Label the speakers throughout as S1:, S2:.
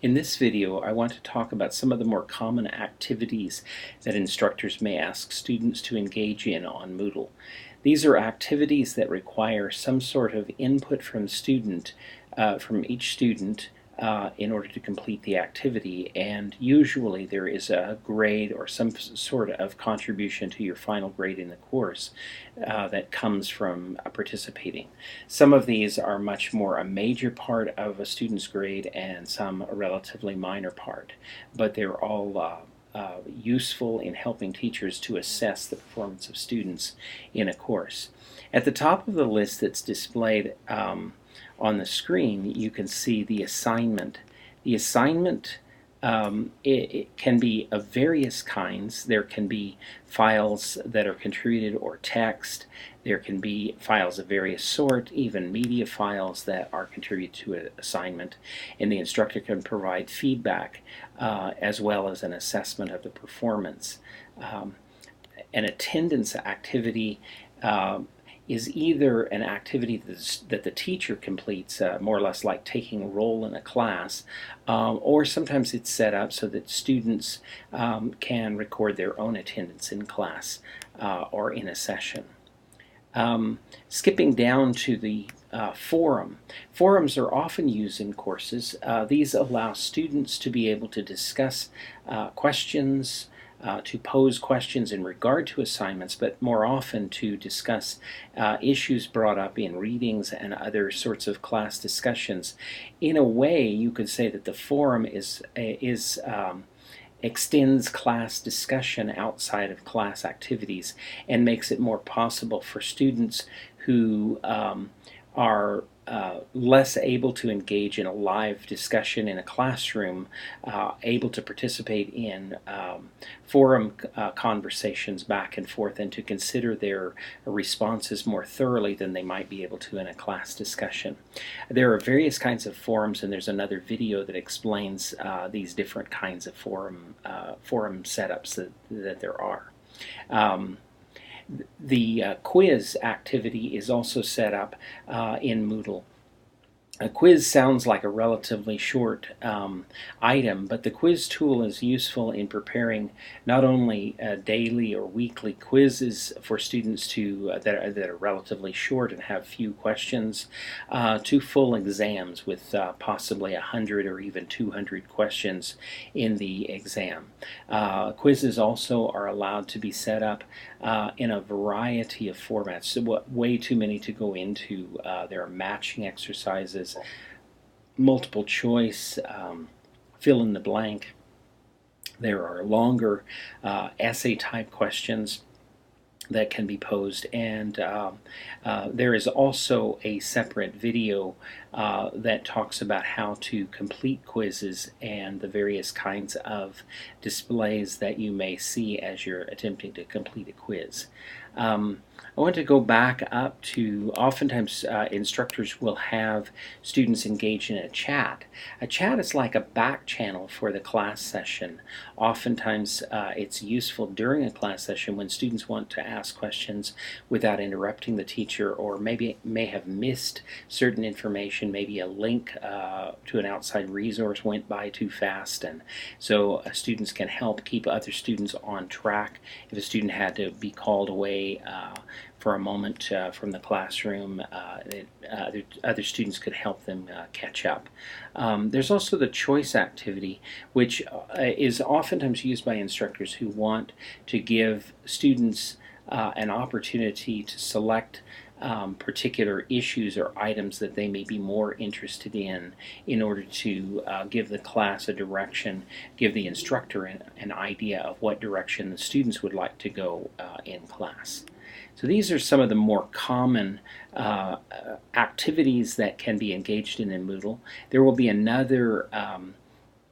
S1: In this video, I want to talk about some of the more common activities that instructors may ask students to engage in on Moodle. These are activities that require some sort of input from each student in order to complete the activity, and usually there is a grade or some sort of contribution to your final grade in the course that comes from participating. Some of these are much more a major part of a student's grade and some a relatively minor part, but they're all useful in helping teachers to assess the performance of students in a course. At the top of the list that's displayed on the screen, you can see the assignment. The assignment it can be of various kinds. There can be files that are contributed or text. There can be files of various sort, even media files that are contributed to an assignment. And the instructor can provide feedback as well as an assessment of the performance. An attendance activity is either an activity that the teacher completes, more or less like taking a role in a class, or sometimes it's set up so that students can record their own attendance in class or in a session. Skipping down to the forum. Forums are often used in courses. These allow students to be able to discuss questions, to pose questions in regard to assignments, but more often to discuss issues brought up in readings and other sorts of class discussions. In a way, you could say that the forum extends class discussion outside of class activities and makes it more possible for students who are less able to engage in a live discussion in a classroom, able to participate in forum conversations back and forth and to consider their responses more thoroughly than they might be able to in a class discussion. There are various kinds of forums, and there's another video that explains these different kinds of forum setups that there are. The quiz activity is also set up in Moodle. A quiz sounds like a relatively short item, but the quiz tool is useful in preparing not only daily or weekly quizzes for students that are relatively short and have few questions, to full exams with possibly 100 or even 200 questions in the exam. Quizzes also are allowed to be set up in a variety of formats, so way too many to go into. There are matching exercises, multiple choice, fill in the blank. There are longer essay type questions that can be posed, and there is also a separate video that talks about how to complete quizzes and the various kinds of displays that you may see as you're attempting to complete a quiz. I want to go back up to, oftentimes instructors will have students engage in a chat. A chat is like a back channel for the class session. Oftentimes it's useful during a class session when students want to ask questions without interrupting the teacher, or maybe may have missed certain information, maybe a link to an outside resource went by too fast, and so students can help keep other students on track. If a student had to be called away for a moment from the classroom, other students could help them catch up. There's also the choice activity, which is oftentimes used by instructors who want to give students an opportunity to select particular issues or items that they may be more interested in order to give the class a direction, give the instructor an idea of what direction the students would like to go in class. So these are some of the more common activities that can be engaged in Moodle. There will be another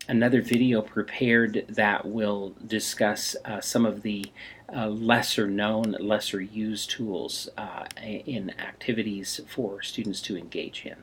S1: video prepared that will discuss some of the lesser known, lesser used tools in activities for students to engage in.